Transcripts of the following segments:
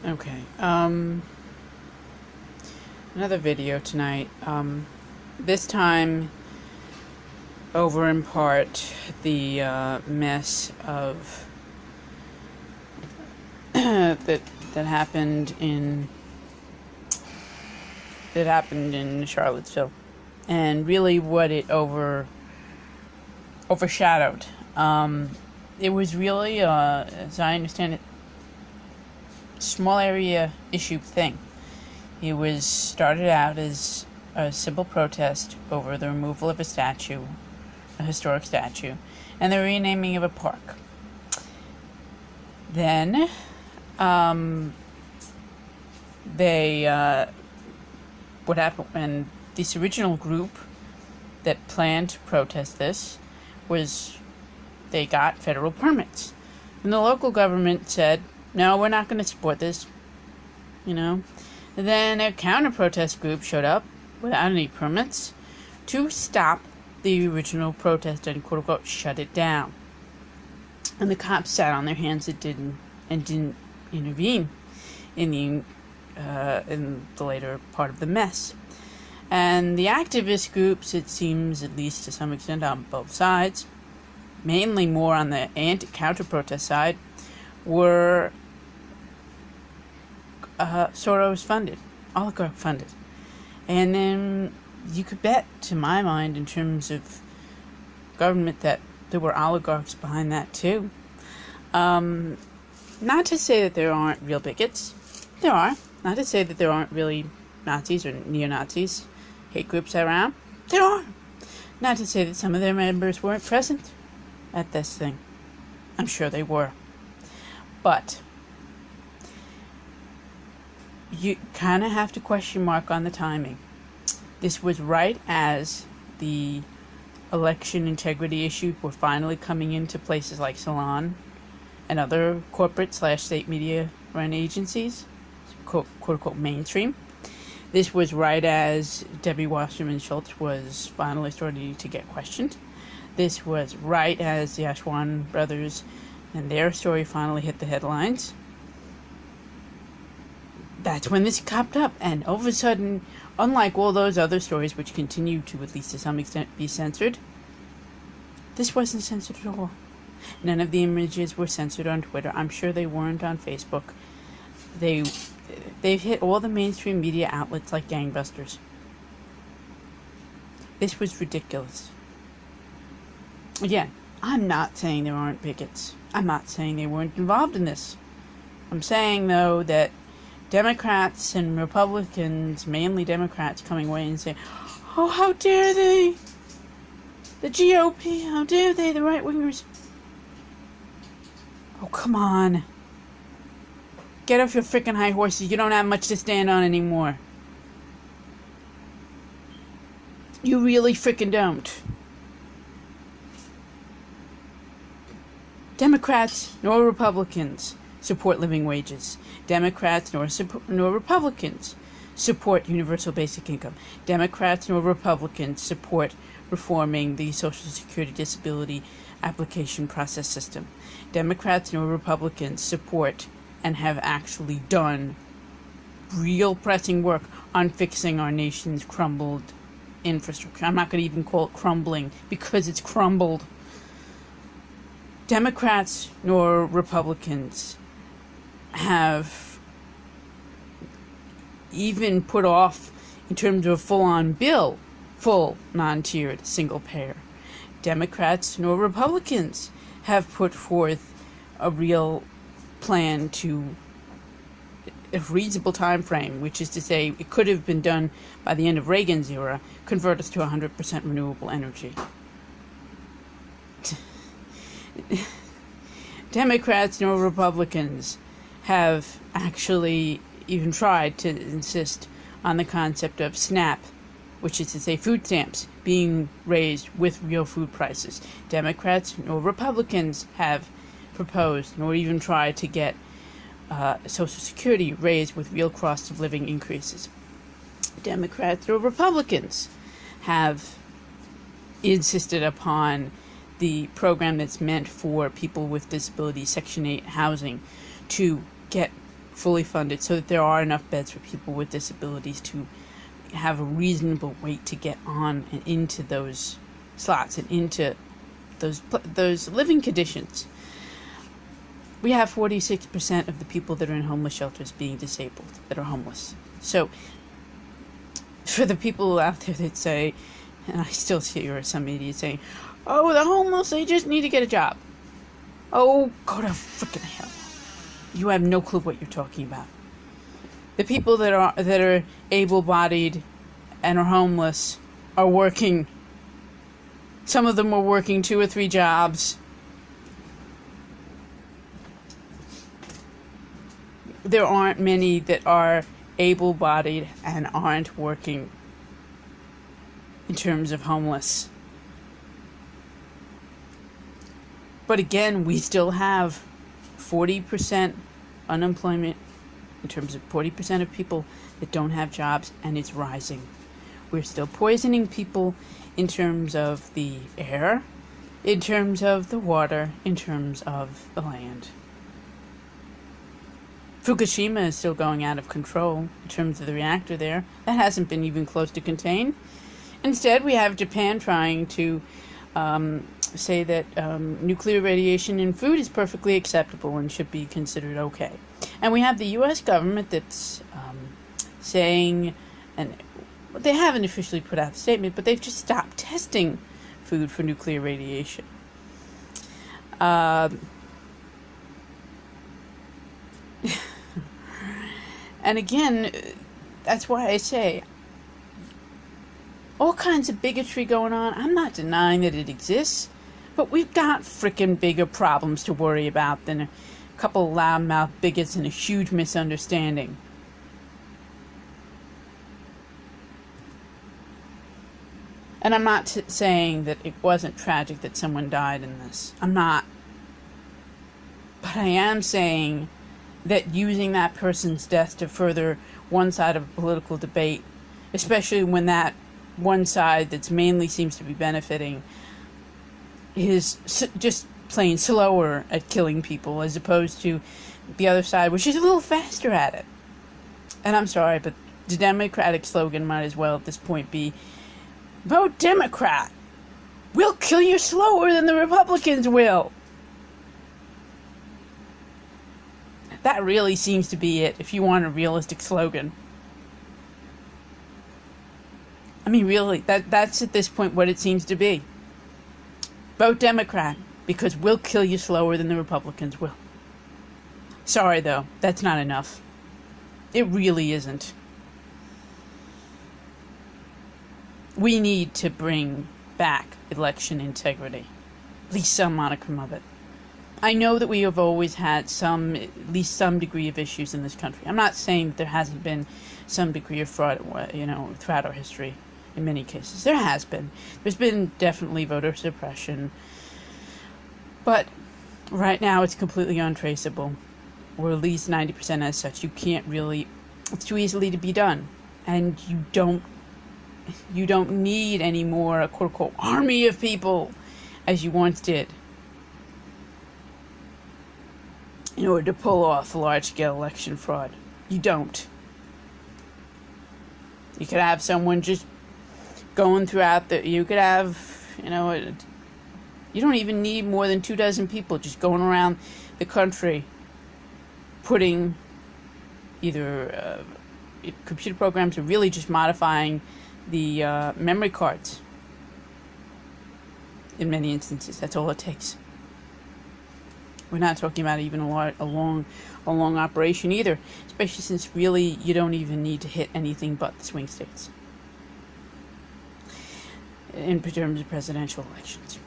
Okay. Another video tonight. This time over in part the mess of that happened in Charlottesville, and really what it overshadowed. It was really, as I understand it, small area issue thing. It was started out as a simple protest over the removal of a historic statue, and the renaming of a park. Then, what happened when this original group that planned to protest this was they got federal permits. And the local government said, no, we're not going to support this, And then a counter-protest group showed up without any permits to stop the original protest and quote-unquote shut it down. And the cops sat on their hands and didn't intervene in the later part of the mess. And the activist groups, it seems, at least to some extent on both sides, mainly more on the counter-protest side, were Soros funded, oligarch funded. And then you could bet, to my mind, in terms of government, that there were oligarchs behind that too. Not to say that there aren't real bigots. There are. Not to say that there aren't really Nazis or neo-Nazis, hate groups around. There are. Not to say that some of their members weren't present at this thing. I'm sure they were. But you kind of have to question mark on the timing. This was right as the election integrity issues were finally coming into places like Salon and other corporate/state media run agencies, quote-unquote mainstream. This was right as Debbie Wasserman Schultz was finally starting to get questioned. This was right as the Ashwan brothers and their story finally hit the headlines. That's when this popped up, and all of a sudden, unlike all those other stories which continue to, at least to some extent, be censored, this wasn't censored at all. None of the images were censored on Twitter. I'm sure they weren't on Facebook. They've hit all the mainstream media outlets like gangbusters. This was ridiculous. Again, I'm not saying there aren't bigots. I'm not saying they weren't involved in this. I'm saying, though, that Democrats and Republicans, mainly Democrats, coming away and saying, oh, how dare they? The GOP, how dare they, the right-wingers? Oh, come on. Get off your freaking high horses. You don't have much to stand on anymore. You really freaking don't. Democrats nor Republicans support living wages. Democrats nor Republicans support universal basic income. Democrats nor Republicans support reforming the Social Security disability application process system. Democrats nor Republicans support and have actually done real pressing work on fixing our nation's crumbled infrastructure. I'm not going to even call it crumbling because it's crumbled. Democrats nor Republicans have even put off, in terms of a full-on bill, full non-tiered single payer. Democrats nor Republicans have put forth a real plan to a reasonable time frame, which is to say it could have been done by the end of Reagan's era, convert us to 100% renewable energy. Democrats nor Republicans have actually even tried to insist on the concept of SNAP, which is to say food stamps, being raised with real food prices. Democrats nor Republicans have proposed nor even tried to get Social Security raised with real cost of living increases. Democrats or Republicans have insisted upon the program that's meant for people with disabilities, Section 8 housing, to get fully funded so that there are enough beds for people with disabilities to have a reasonable wait to get on and into those slots and into those living conditions. We have 46% of the people that are in homeless shelters being disabled, that are homeless. So for the people out there that say, and I still hear some idiots saying, oh, the homeless, they just need to get a job. Oh, go to freaking hell. You have no clue what you're talking about. The people that are able-bodied and are homeless are working. Some of them are working 2 or 3 jobs. There aren't many that are able-bodied and aren't working in terms of homeless. But again, we still have 40% unemployment in terms of 40% of people that don't have jobs, and it's rising. We're still poisoning people in terms of the air, in terms of the water, in terms of the land. Fukushima is still going out of control in terms of the reactor there. That hasn't been even close to contained. Instead, we have Japan trying to say that nuclear radiation in food is perfectly acceptable and should be considered okay. And we have the U.S. government that's saying, and they haven't officially put out a statement, but they've just stopped testing food for nuclear radiation. And again, that's why I say, all kinds of bigotry going on. I'm not denying that it exists, but we've got frickin' bigger problems to worry about than a couple of loudmouth bigots and a huge misunderstanding. And I'm not saying that it wasn't tragic that someone died in this. I'm not. But I am saying that using that person's death to further one side of a political debate, especially when that one side that's mainly seems to be benefiting is just plain slower at killing people, as opposed to the other side, which is a little faster at it. And I'm sorry, but the Democratic slogan might as well at this point be, vote Democrat. We'll kill you slower than the Republicans will. That really seems to be it, if you want a realistic slogan. I mean, really, that's at this point what it seems to be. Vote Democrat, because we'll kill you slower than the Republicans will. Sorry, though, that's not enough. It really isn't. We need to bring back election integrity. At least some modicum of it. I know that we have always had at least some degree of issues in this country. I'm not saying that there hasn't been some degree of fraud, throughout our history. In many cases, there has been. There's been definitely voter suppression. But right now, it's completely untraceable. Or at least 90% as such. You can't really, it's too easily to be done. And you don't need any more, a quote-unquote, army of people as you once did in order to pull off large-scale election fraud. You don't. You could have someone just going throughout you could have, you don't even need more than 24 people just going around the country putting either computer programs or really just modifying the memory cards. In many instances, that's all it takes. We're not talking about even a long operation either, especially since really you don't even need to hit anything but the swing states in terms of presidential elections.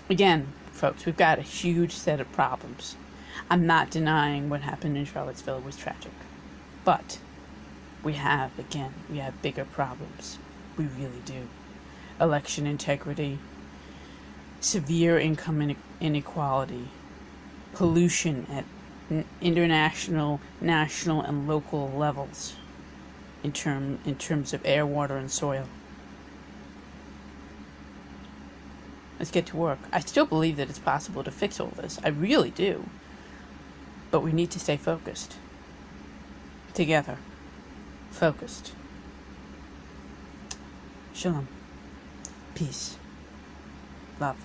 Again, folks, we've got a huge set of problems. I'm not denying what happened in Charlottesville was tragic, but we have bigger problems. We really do. Election integrity, severe income inequality, pollution at international, national, and local levels in terms of air, water, and soil. Let's get to work. I still believe that it's possible to fix all this. I really do. But we need to stay focused. Together. Focused. Shalom. Peace. Love.